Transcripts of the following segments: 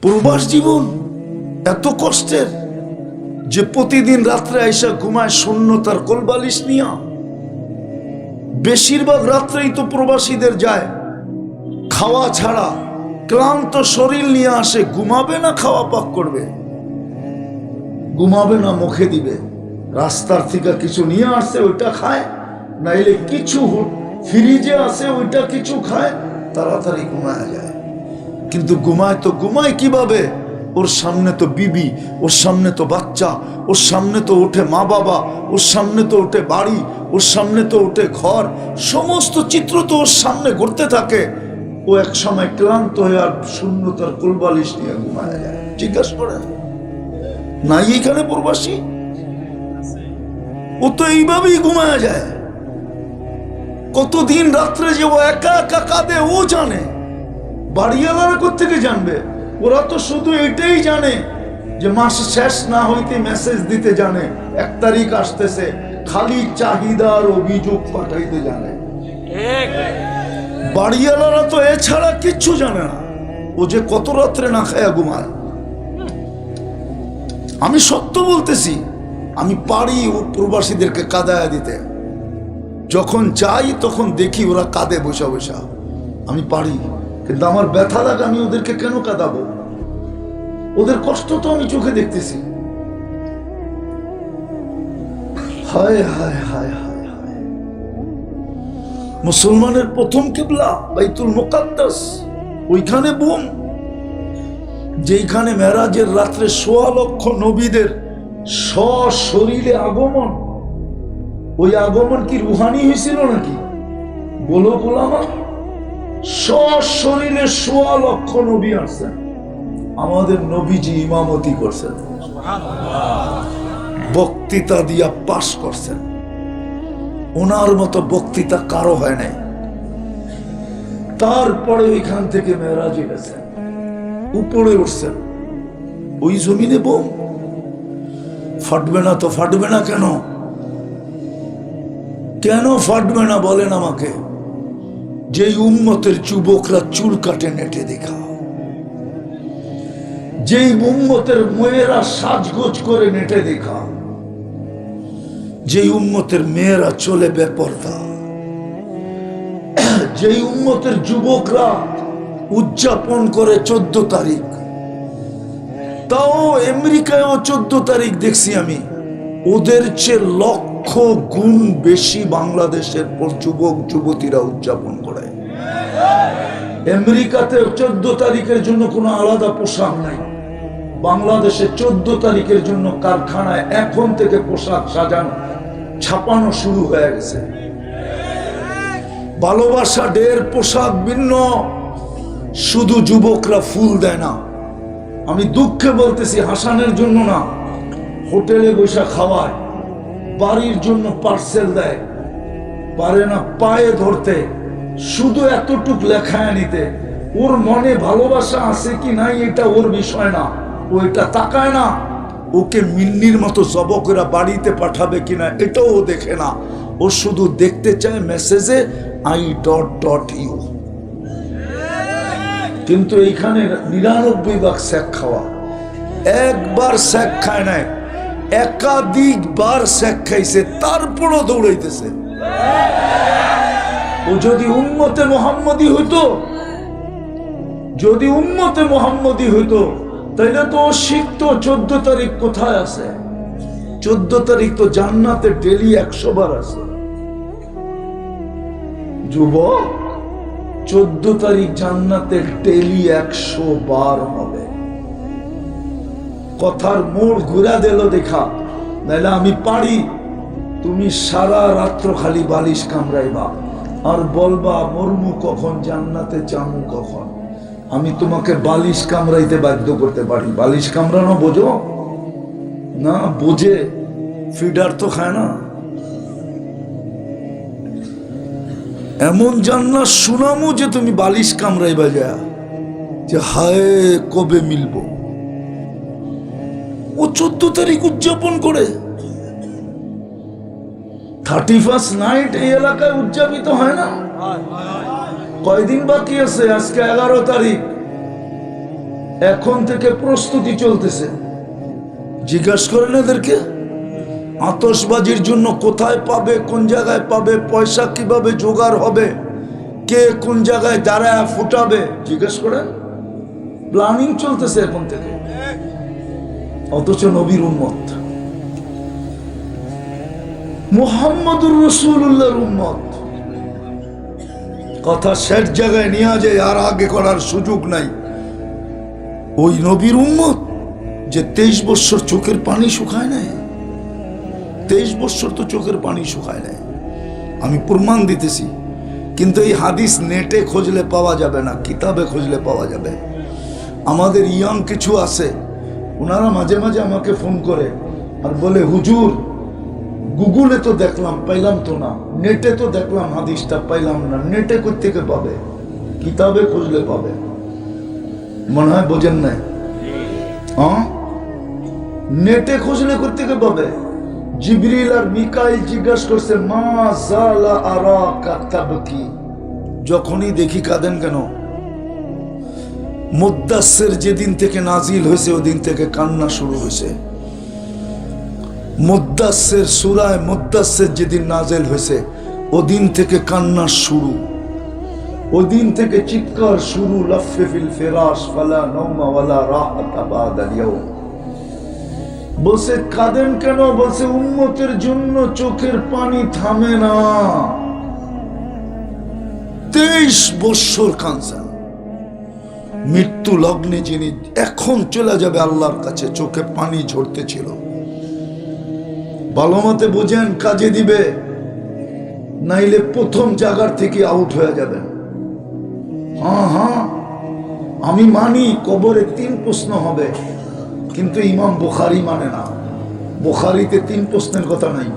প্রবাস জীবন এত কষ্টের যে প্রতিদিন রাত্রে আইসা ঘুমায় শূন্যতার কোলবালিশ নিয়া। বেশিরভাগ রাত্রেই তো প্রবাসীদের যায় খাওয়া ছাড়া, ক্লান্ত শরীর নিয়ে আসে। ঘুমাবে না খাওয়া পাক করবে, ঘুমাবে না মুখে দিবে। রাস্তার থেকে কিছু নিয়ে আসছে ওইটা খায়, নাইলে কিছু ফ্রিজে আছে ওইটা কিছু খায়, তাড়াতাড়ি ঘুমায় যায়। কিন্তু ঘুমায় তো ঘুমায় কিভাবে? ওর সামনে তো বিবি, ওর সামনে তো বাচ্চা, ওর সামনে তো ওঠে মা বাবা, ওর সামনে তো ওঠে বাড়ি, ওর সামনে তো ওঠে ঘর, সমস্ত চিত্র তো ওর সামনে ঘুরতে থাকে। ও এক সময় ক্লান্ত হয়ে আর শূন্যতার কোলবালিশ নিয়ে ঘুমায় যায়। জিজ্ঞাসা করেন নাই এখানে প্রবাসী? ও তো এইভাবেই ঘুমায় যায়। কতদিন রাত্রে যে ও একা একা কাঁদে ও জানে, বাড়িওয়ালারা কোত্থেকে জানবে? ওরা তো শুধু এটাই জানে যে মাস শেষ না হইতে মেসেজ দিতে জানে 1 তারিখ আসতেছে, খালি চাহিদার অভিযোগ পাঠাইতে জানে। বাড়িওয়ালারা তো এছাড়া কিচ্ছু জানে না ও যে কত রাত্রে না খায়া ঘুমায়। আমি সত্য বলতেছি, আমি পারি ও প্রবাসীদেরকে কাঁদায়া দিতে। যখন যাই তখন দেখি ওরা কাঁদে বসা বসা, আমি পারি। কিন্তু আমার ব্যথা লাগে, আমি ওদেরকে কেন কাঁদাবো? ওদের কষ্ট তো আমি চোখে দেখতেছি। হায় হায় হায় হায় হায়। মুসলমানের প্রথম কিবলা বাইতুল মুকাদ্দাস, ওইখানে বুম, যেখানে মেরাজের রাত্রে ১৬ লক্ষ নবীদের সশরীরে আগমন। ওই আগমন কি রুহানি হয়েছিল নাকি? বলো গোলামা, সশরীরে ১৬ লক্ষ নবী আসছেন। আমাদের নবীজি ইমামতি করছেন, বক্তৃতা দিয়া পাশ করছেন। ওনার মতো বক্তৃতা কারো হয় নাই। তারপরে ওইখান থেকে মেরাজে গেছেন, উপরে উঠছেন। ওই জমিনে বোম ফাটবে না তো ফাটবে না কেন? কেন ফাটবে না বলেন আমাকে? যেই উম্মতের যুবকরা চুল কাটে নেটে দেখা, যেই উম্মতের মেয়েরা সাজগোজ করে নেটে দেখা, যেই উম্মতের মেয়েরা চলে বেপরদা, যেই উম্মতের যুবকরা উদযাপন করে 14 তারিখ, তাও আমেরিকায়ও 14 তারিখ দেখছি আমি। ওদের চেয়ে লক্ষ গুণ বেশি বাংলাদেশের যুবক যুবতীরা উদযাপন করে। আমেরিকাতে 14 তারিখের জন্য কোনো আলাদা পোশাক নাই। বাংলাদেশে 14 তারিখের জন্য কারখানায় এখন থেকে পোশাক সাজানো ছাপানো শুরু হয়ে গেছে। ভালোবাসা ডের পোশাক ভিন্ন, শুধু যুবকরা ফুল দেয় না। আমি দুঃখে বলতেছি, হাসানের জন্য না, হোটেলে বসে খাওয়ায়, বাড়ির জন্য পার্সেল দেয়, পারে না পায়ে ধরতে, শুধু এতটুক লেখায় নিতে। ওর মনে ভালোবাসা আছে কি নাই এটা ওর বিষয় না, ও এটা তাকায় না। ওকে মিন্নির মতো জবকেরা বাড়িতে পাঠাবে কিনা এটাও ও দেখে না। ও শুধু দেখতে চায় মেসেজে I.ইউ। কিন্তু এইখানে 99 ভাগ স্যাক খাওয়া। একবার স্যাক খায় নাই, একাধিকবার স্যাক খাইছে, তারপরও দৌড়াইতেছে। ও যদি উম্মতে মুহাম্মদী হইতো, যদি উম্মতে মুহাম্মদী হইতো, তাইলে তো ও শিখতো 14 তারিখ কোথায় আছে। 14 তারিখ তো জান্নাতে ডেলি 100 বার আছে। যুবক, 14 তারিখ জান্নাতে ডেলি 100 বার হবে। কথার মোড় ঘুরা দিল দেখা, নাইলে আমি পারি। তুমি সারা রাত্র খালি বালিশ কামড়াইবা আর বলবা মরমু কখন, জান্নাতে যামু কখন। আমি তোমাকে বালিশ কামড়াইতে বাধ্য করতে পারি। বালিশ কামড়ানো বোঝো না? বোঝে, ফিডার তো খায় না। এমন জান্নাত শুনামু যে তুমি বালিশ কামড়াইবা যা, যে হায় কবে মিলবো। ও 14 তারিখ উদযাপন করে। 31st নাইট এই এলাকায় উদযাপিত হয় না? কয়দিন বাকি আছে? আজকে 11 তারিখ। এখন থেকে প্রস্তুতি চলতেছে। জিজ্ঞাসা করেন এদেরকে আতশবাজির জন্য কোথায় পাবে, কোন জায়গায় পাবে, পয়সা কিভাবে জোগাড় হবে, কে কোন জায়গায় দাঁড়ায় ফুটাবে, জিজ্ঞেস করেন। প্ল্যানিং চলতেছে এখন থেকে। অথচ নবীর উম্মত, মুহাম্মদুর রাসূলুল্লাহর উম্মত। কথা শেষ জায়গায় নিয়ে যায়, আর আগে করার সুযোগ নাই। ওই নবীর উম্মত যে 23 বছর চোখের পানি শুকায় নাই। 23 বছর তো চোখের পানি শুকায় নাই, আমি প্রমাণ দিতেছি। কিন্তু এই হাদিস নেটে খুঁজলে পাওয়া যাবে না, কিতাবে খুঁজলে পাওয়া যাবে। আমাদের ইয়াং কিছু আছে, ওনারা মাঝে মাঝে আমাকে ফোন করে আর বলে, হুজুর গুগলে তো দেখলাম, পাইলাম তো না, নেটে তো দেখলাম হাদিসটা, পাইলাম না। নেটে কোত্থেকে পাবে? কিতাবে খুঁজলে পাবে। মনে হয় বোঝেন নাই? হ্যাঁ, নেটে খুঁজলে কোত্থেকে পাবে? জিবরিল আর মিকাইল জিজ্ঞাসা করছে, মা জালা আরাকা তাবকি, যখনই দেখি কাঁদেন কেন? মুদ্দাসসির যেদিন থেকে নাজিল হয়েছে ওদিন থেকে কান্না শুরু হয়েছে। মুদ্দাসসির, সূরা মুদ্দাসসির যেদিন নাজিল হয়েছে ওদিন থেকে কান্না শুরু, ওদিন থেকে চিৎকার শুরু। লাফে ফিল ফিরাশ ফালা নাওমা ওয়ালা রাহাতা বাদাল ইয়াউম। বলছে কাঁদেন কেন? বলছে উম্মতের জন্য চোখের পানি থামে না। 23 বছর কাঁদছেন। মৃত্যু লগ্নে যিনি এখন চলে যাবে আল্লাহর কাছে, চোখে পানি ঝরতে ছিল। ভালো মতে বোঝেন, কাজে দিবে, নাইলে প্রথম জায়গার থেকে আউট হয়ে যাবেন। হ্যাঁ হ্যাঁ, আমি মানি কবরে 3 প্রশ্ন হবে, কিন্তু ইমাম বুখারী মানে না। বুখারীতে 3 প্রশ্নের কথা নাই।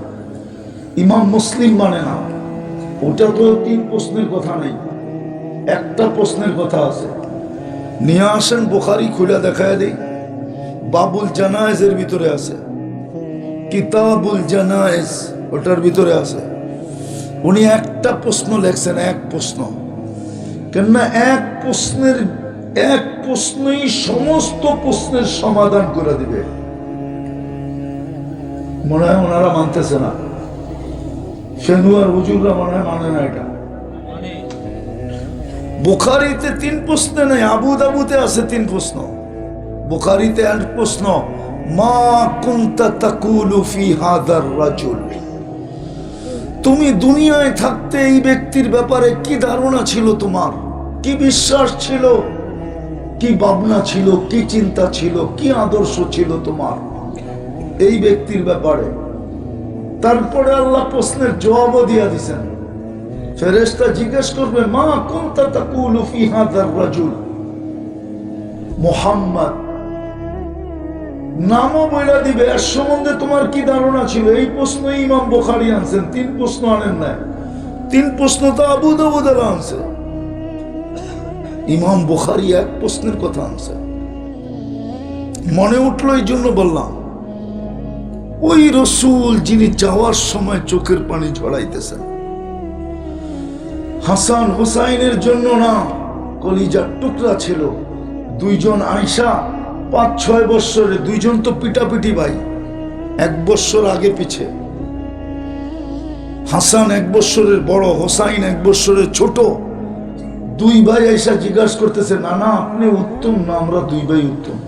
ইমাম মুসলিম মানে না, ওটা তো 3 প্রশ্নের কথা নেই, একটা প্রশ্নের কথা আছে। নিয়ে আসেন, বুখারী খুলে দেখায় দেই। বাবুল জানায়েজের ভিতরে আছে, কিতাবুল জানায়েজ ওটার ভিতরে আছে। উনি একটা প্রশ্ন লেখছেন, এক প্রশ্ন। কেননা এক প্রশ্নই সমস্ত প্রশ্নের সমাধান করে দিবে। মনে হয় ওনারা মানতেছে না, সেনুয়ার হুজুররা মনে হয় মানে না এটা। বুখারীতে 3 প্রশ্ন নেই, আবু দাউদে আছে 3 প্রশ্ন। বুখারীতে 1 প্রশ্ন, মা কুনতা তাকুলু ফি হাদার রাজুল, তুমি দুনিয়ায় থাকতে এই ব্যক্তির ব্যাপারে কি ধারণা ছিল তোমার, কি বিশ্বাস ছিল, কি ভাবনা ছিল, কি চিন্তা ছিল, কি আদর্শ ছিল তোমার এই ব্যক্তির ব্যাপারে। তারপরে আল্লাহ প্রশ্নের জবাবও দিয়া দিছেন। ফেরেশতা জিজ্ঞেস করবে, মা কুনতা তাকুলু ফি হাদার রাজুল, মুহাম্মদ নামও বইলা দিবে, এর সম্বন্ধে তোমার কি ধারণা ছিল। এই প্রশ্ন ইমাম বুখারী আনছেন, 3 প্রশ্ন আনেন নাই। 3 প্রশ্ন তো আবু দাউদ আনছে, ইমাম বুখারী 1 প্রশ্নের কথা আনছে। মনে উঠলো এই জন্য বললাম, ওই রসুল যিনি যাওয়ার সময় চোখের পানি ঝরাইতেছেন, হাসান হুসাইনের জন্য না, কলিজার টুকরা ছিল। 2 জন আয়েশা 5-6 বছরে, 2 জন তো পিটাপিটি ভাই, 1 বছর আগে পিছে। হাসান 1 বছরের বড়, হোসাইন 1 বছরের ছোট। 2 ভাই আয়েশা জিজ্ঞাসা করতেছে, না না আপনি উত্তম না, আমরা 2 ভাই উত্তম।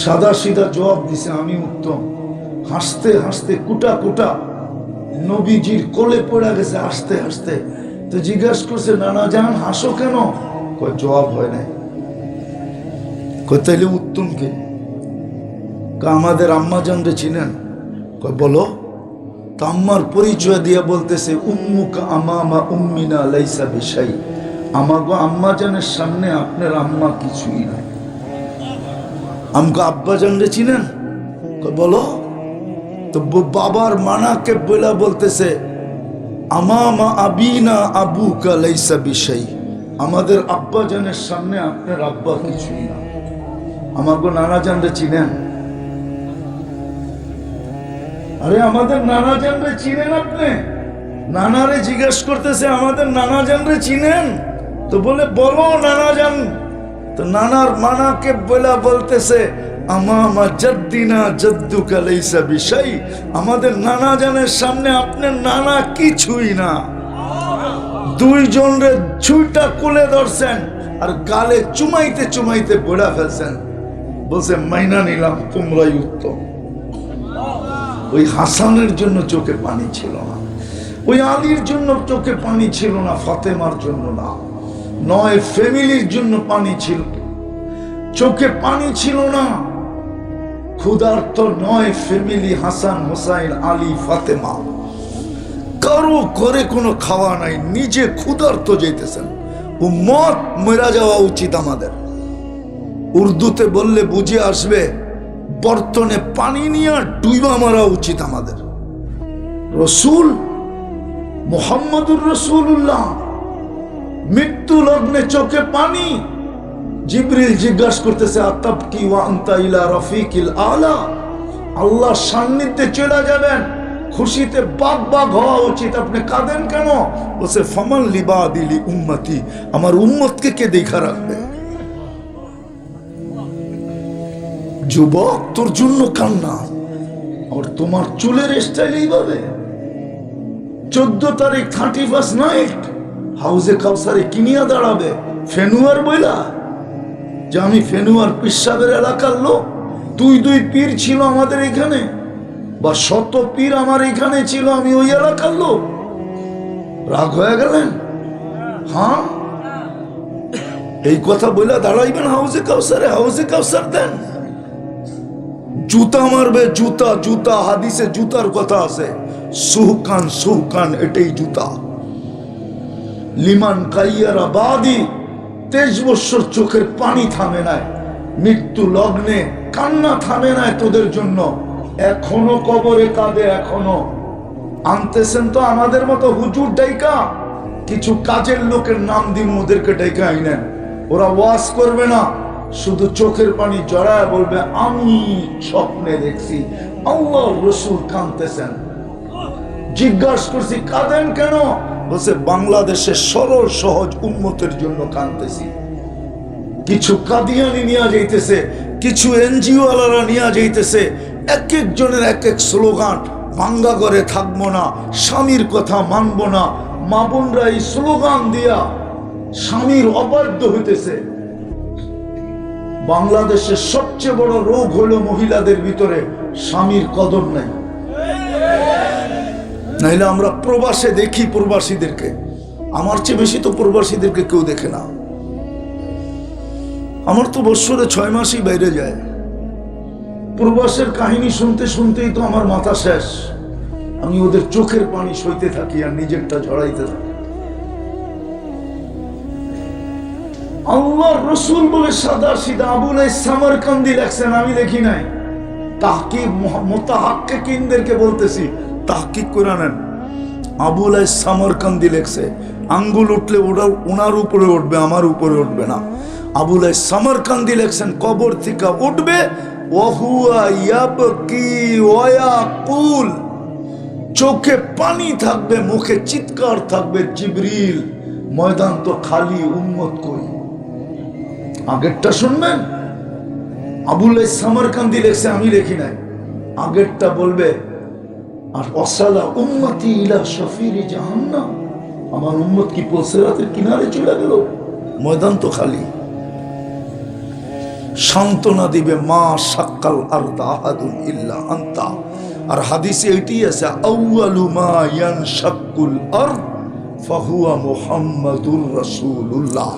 সাদা সিধা জবাব দিছে, আমি উত্তম। হাসতে হাসতে কুটা কুটা নবীজির কোলে পড়ে গেছে হাসতে হাসতে। তো জিজ্ঞাসা করছে, নানা জান হাসো কেন? কই জবাব হয় নাই। কই তাইলে উত্তম কে? আমাদের আম্মা জানরে চিনেন? কই বলো। তো আম্মার পরিচয় দিয়ে বলতেছে, উম্মুকা আমামা উম্মিনা লাইসা বিশাই, আমাগো আম্মা জানের সামনে আপনার আম্মা কিছুই না। আমগো আব্বা জানরে চিনেন? কই বলো। তো বাবার মানাকে বলা বলতেছে, আমামা আবিনা আবুকা লাইসা বিশাই, আমাদের আব্বা জানের সামনে আপনার আব্বা কিছুই না। আমাগো নানা জানরে চিনেন? আরে আমাদের নানা জানরে চিনেন আপনি? নানারে জিজ্ঞেস করতেছে, আমাদের নানা জানরে চিনেন? তো বলে বলো নানা জান। তো নানার মানাকে বলা বলতেছে আমামা জাদ্দিনা জাদ্দুকা লাইসা বিশাই, আমাদের নানা জানের সামনে আপনার নানা কিছুই না। দুইজন রে ছুইটা কোলে ধরছেন আর গালে চুমাইতে চুমাইতে বড়া ফেলছেন, বলছে মাইনা নিলাম তোমরাই উত্তম। ওই হাসানের জন্য চোখে পানি ছিল না, ওই আলীর জন্য চোখে পানি ছিল না, ফাতেমার জন্য না, নয় ফ্যামিলির জন্য পানি ছিল, চোখে পানি ছিল না। ক্ষুধার্ত নয় ফ্যামিলি, হাসান হোসাইন আলী ফাতেমা, কারো ঘরে কোনো খাওয়া নাই, নিজে ক্ষুধার্ত যেতেছেন। উম্মত মরা যাওয়া উচিত আমাদের। উর্দুতে বললে বুঝে আসবে, বর্তনে পানি নিয়ে ডুইবা মারা উচিত আমাদের। রসুল মুহাম্মদুর রাসূলুল্লাহ মৃত্যু লগ্নে চোখে পানি। জিবরিল জিজ্ঞাসা করতেছে আতাবকি ওয়া আনতা ইলা রাফিকিল আলা, আল্লাহর সান্নিধ্যে চলে যাবেন, খুশিতে বাগ বাগ হওয়া উচিত, আপনি কাঁদেন কেন? বলছে ফামান লিবাদিলি উম্মতি, আমার উম্মতকে কে দেখা রাখবে? যুবক তোর জন্য কান্না, আর তোমার চুলের স্টাইল এইভাবে। 14 তারিখ 31 নাইট হাউজে কাউসারে কিনিয়া দাঁড়াবে ফেনুয়ার বইলা যে আমি ফেনুয়ার পিসাবের এলাকার লোক। দুই পীর ছিল আমাদের এখানে, বা 100 পীর আমার এখানে ছিল, আমি ওই এলাকার লোক। রাগ হয়ে গেলেন? হ্যাঁ, এই কথা বইলা দাঁড়াইবেন হাউজে কাউসারে? হাউজে কাউসার দেন, জুতা মারবে, জুতা জুতা। হাদিসে জুতার কথা আছে, সুহকান সুহকান, এটাই জুতা। লিমান কাইয়ারা বাদি, 23 বছর চোখের পানি থামে নাই, মৃত্যু লগ্নে কান্না থামে নাই তোদের জন্য, এখনো কবরে কাঁদে, এখনো আনতেছেন। তো আমাদের মতো হুজুর ডাইকা, কিছু কাজের লোকের নাম দিন, ওদেরকে ডাইকা আইনেন, ওরা ওয়াজ করবে না, শুধু চোখের পানি জড়ায় বলবে আমি স্বপ্নে দেখছি আল্লাহ রসুল কাঁদতেছেন। জিজ্ঞাসা করছি কাঁদেন কেন? বলছে বাংলাদেশের সরল সহজ উম্মতের জন্য কাঁদতেছি। কিছু কাদিয়ানি নিয়ে যাইতেছে, কিছু এনজিও ওয়ালারা নিয়ে যাইতেছে, এক একজনের এক এক স্লোগান, ভাঙ্গা ঘরে থাকবো না, স্বামীর কথা মানবো না। মা বোনরা এই স্লোগান দিয়া স্বামীর অবাধ্য হইতেছে। বাংলাদেশের সবচেয়ে বড় রোগ হলো মহিলাদের ভিতরে স্বামীর কদর নাই। নাইলে আমরা প্রবাসে দেখি প্রবাসীদেরকে, আমার চেয়ে বেশি তো প্রবাসীদেরকে কেউ দেখে না। আমার তো বৎসরে 6 মাসই বাইরে যায়। প্রবাসের কাহিনী শুনতে শুনতেই তো আমার মাথা শেষ। আমি ওদের চোখের পানি সইতে থাকি আর নিজেরটা ঝরাইতে থাকি। আল্লাহর রাসূল বলে সাদা সিধা আবুল সামারকান্দি লেখছেন, আমি লিখি নাই। তাহকিক মুতাহাক্কিকিনদেরকে বলতেছি, তাহকিক করে নেন। আবুল সামারকান্দি লেখছে, আঙ্গুল উঠলে ওনার উপরে উঠবে, আমার উপরে উঠবে না। আবুল সামারকান্দি লেখছেন কবর থেকে উঠবে, ওয়াহুয়া ইয়াবকি ওয়া ইয়াকুল, চোখে পানি থাকবে, মুখে চিৎকার থাকবে, জিবরিল ময়দান তো খালি, উম্মত কই? আগেরটা শুনবেন, আবুল সামারকান্দি লেখছে, আমি লিখি নাই। আগেরটা বলবে আর ওয়াসালা উম্মতি ইলা শাফিরি জাহান্নাম, আমার উম্মত কি পুলসিরাতের কিনারে চলে গেল, ময়দান তো খালি। সান্ত্বনা দিবে মা শাক্কাল আরদ আহাদুন ইল্লা আনতা। আর হাদিসে এটি আছে, আউয়ালু মা ইয়ানশাক্কুল আরদ ফাহুয়া মুহাম্মাদুর রাসূলুল্লাহ।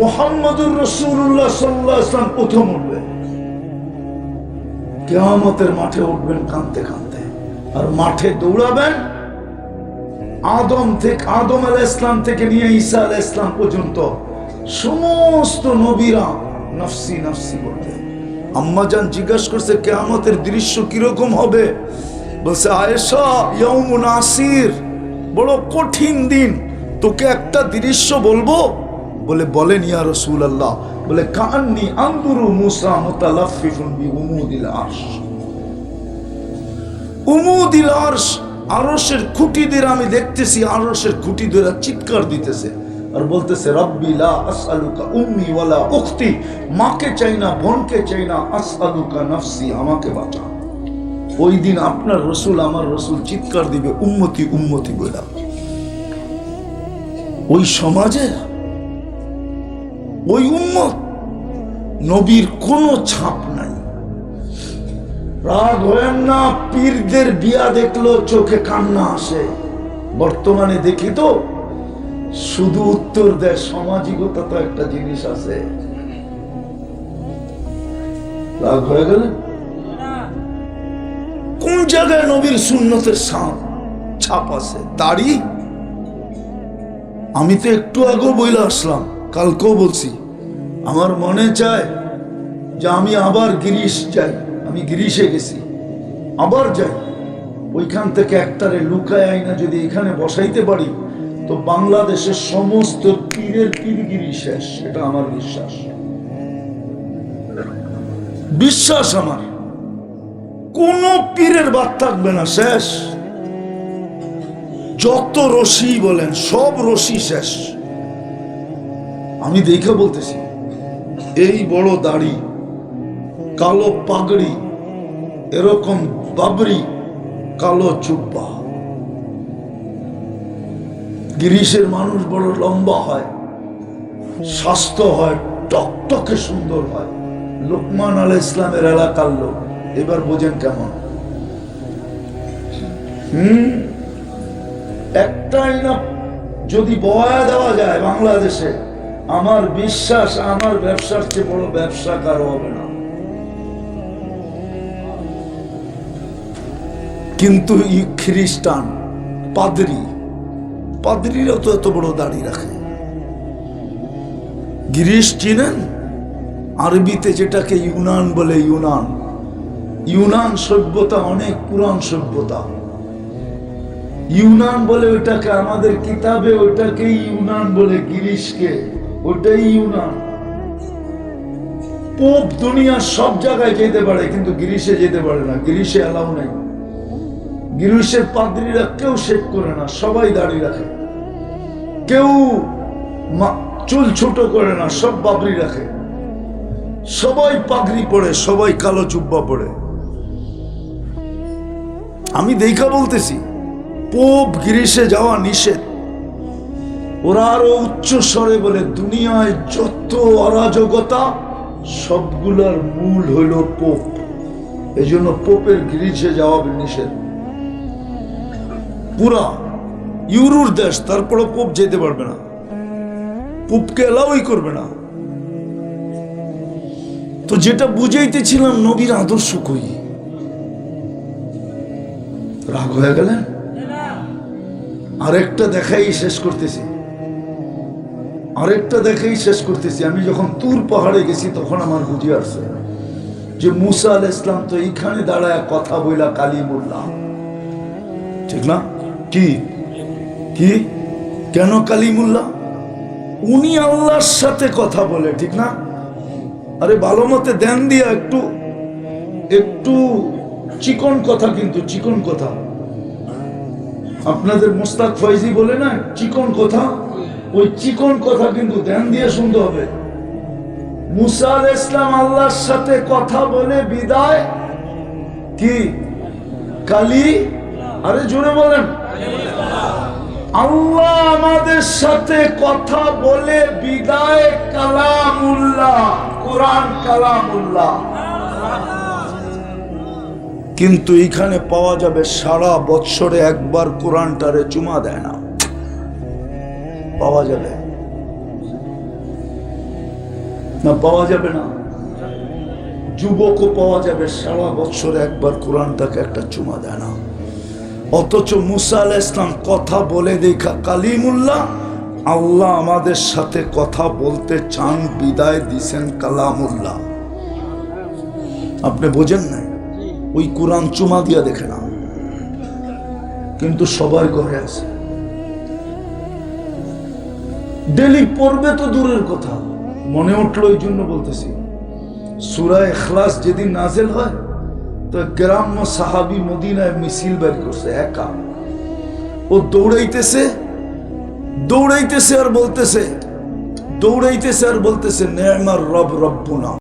মুহাম্মাদুর রাসূলুল্লাহ সাল্লাল্লাহু আলাইহি ওয়াসাল্লাম প্রথম উঠবে, কিয়ামতের মাঠে উঠবেন কাঁদতে কাঁদতে, আর মাঠে দৌড়াবেন। আদম আলাইহিস সালাম থেকে নিয়ে ঈসা আলাইহিস সালাম পর্যন্ত সমস্ত নবীরা নফসি নফসি বলবে। আম্মাজান জিজ্ঞাসা করছে কিয়ামতের দৃশ্য কিরকম হবে? বলছে আয়েশা ইয়াউমুন আসির, বড় কঠিন দিন, তোকে একটা দৃশ্য বলবো? বলে বলেন ইয়া রাসূলুল্লাহ। বলে কান্নি আনদুরু মুসা মুতালাফফিফুন বিউমুদিল আরশ, উমুদিল আরশ, আরশের খুঁটি দিয়ে আমি দেখতেছি, আরশের খুঁটি ধরে চিৎকার দিতেছে, আর বলতেছে রব্বি লা আসআলুকা উম্মি ওয়ালা উখতি, মাকে চাই না, বোনকে চাই না, আসআলুকা নফসি, আমাকে বাঁচা। ওই দিন আপনার রসুল, আমার রসুল চিৎকার দিবে উম্মতি উম্মতি বলে। ওই সমাজে ওই উম্মত, নবীর কোনো ছাপ নাই। রাগ হয়েন না, পীরদের বিয়া দেখলো চোখে কান্না আসে। বর্তমানে দেখি তো শুধু উত্তর দেয় সামাজিকতা তো একটা জিনিস আছে। রাগ হয়ে গেল? কোন জায়গায় নবীর সুন্নতের ছাপ আছে? দাড়ি? আমি তো একটু আগেও বইলে আসলাম, কালকেও বলছি, আমার মনে চায় যে আমি আবার গিরিশ যাই। আমি গিরিশে গেছি, আবার যাই, ওইখান থেকে একটারে লুকায় আইনা যদি এখানে বসাইতে পারি তো বাংলাদেশের সমস্ত পীরের পীরগিরি শেষ। এটা আমার বিশ্বাস, বিশ্বাস আমার। কোন পীরের বাদ থাকবে না, শেষ। যত রশি বলেন সব রশি শেষ। আমি দেখে বলতেছি, এই বড় দাড়ি, কালো পাগড়ি, এরকম বাবরি, কালো চুব্বা। গিরিশের মানুষ বড় লম্বা হয়, স্বাস্থ্য হয়, টকটকে সুন্দর হয়। লোকমান আলাইহিস ইসলামের এলাকার লোক। এবার বোঝেন কেমন। একটাই না যদি বয়া দেওয়া যায় বাংলাদেশে, আমার বিশ্বাস আমার ব্যবসার চেয়ে বড় ব্যবসা কারো হবে না। কিন্তু খ্রিস্টান পাদ্রীরাও তো এত বড় দাড়ি রাখে। গিরিশ চিনেন? আরবিতে যেটাকে ইউনান বলে। ইউনান সভ্যতা অনেক পুরান সভ্যতা। ইউনান বলে ওইটাকে, আমাদের কিতাবে ওইটাকে ইউনান বলে, গিরিশকে ওটাই ইউনান। পোপ দুনিয়ার সব জায়গায় যেতে পারে কিন্তু গিরিশে যেতে পারে না, গিরিশে অ্যালাউ নেই। গিরিশের পাদ্রীরা কেউ শেভ করে না, সবাই দাড়ি রাখে। কেউ চুল ছোট করে না, সব বাবরি রাখে। সবাই পাগড়ি পরে, সবাই কালো জুব্বা পরে। আমি দেখা বলতেছি, পোপ গিরিশে যাওয়া নিষেধ। ওরা আরো উচ্চ স্বরে বলে, দুনিয়ায় যত অরাজকতা সবগুলোর মূল হইল পোপ। এই জন্য পোপের গিরিশে যাওয়া নিষেধ। পুরা ইউরোর দেশ, তারপরে পোপ যেতে পারবে না, পোপকে এলাওই করবে না। তো যেটা বুঝাইতেছিলাম, নবীর আদর্শ কই? রাগ হয়ে গেলেন? আরেকটা দেখাই শেষ করতেছি। আমি যখন তুর পাহাড়ে গেছি তখন আমার বুঝে আসছে যে মুসা আলাইহিস সালাম তো এইখানে দাঁড়ায় কথা বইলা কালিমুল্লাহ, ঠিক না? কি কেন কালিমুল্লাহ? উনি আল্লাহর সাথে কথা বলে, ঠিক না? আরে ভালো মতে দেন দিয়া একটু চিকন কথা, কিন্তু চিকন কথা। আপনাদের মোস্তাক ফয়জি বলে না চিকন কথা, ওই চিকন কথা কিন্তু ধ্যান দিয়ে শুনতে হবে। মুসা আলাইহিস সালাম আল্লাহর সাথে কথা বলে বিদায় কি কালি, আরে জোরে বলেন, আল্লাহ আমাদের সাথে কথা বলে বিদায় কালামুল্লাহ, কোরআন কালামুল্লাহ। কিন্তু এখানে পাওয়া যাবে সারা বৎসরে একবার কোরআনটারে চুমা দেয় না, পাওয়া যাবে না? পাওয়া যাবে না। যুবকও পাওয়া যাবে সারা বৎসরে একবার কোরআনটাকে একটা চুমা দেয় না। অথচ মুসা আলাইহিস সালাম কথা বলে দেখা কালিমুল্লাহ, আল্লাহ আমাদের সাথে কথা বলতে চান বিদায় দিছেন কালামুল্লাহ। আপনি বোঝেন নাই? ওই কোরআন চুমা দিয়া দেখে না, কিন্তু সবার ঘরে আছে। ডেলি পড়বে তো দূরের কথা, মনে উঠলো এই জন্য বলতেছি। সূরা ইখলাস যেদিন নাজিল হয় তো গ্রাম্য সাহাবী মদিনায় মিছিল বের করছে, একা। ও দৌড়াইতেছে, দৌড়াইতেছে আর বলতেছে নেমার রব রব্বুনা।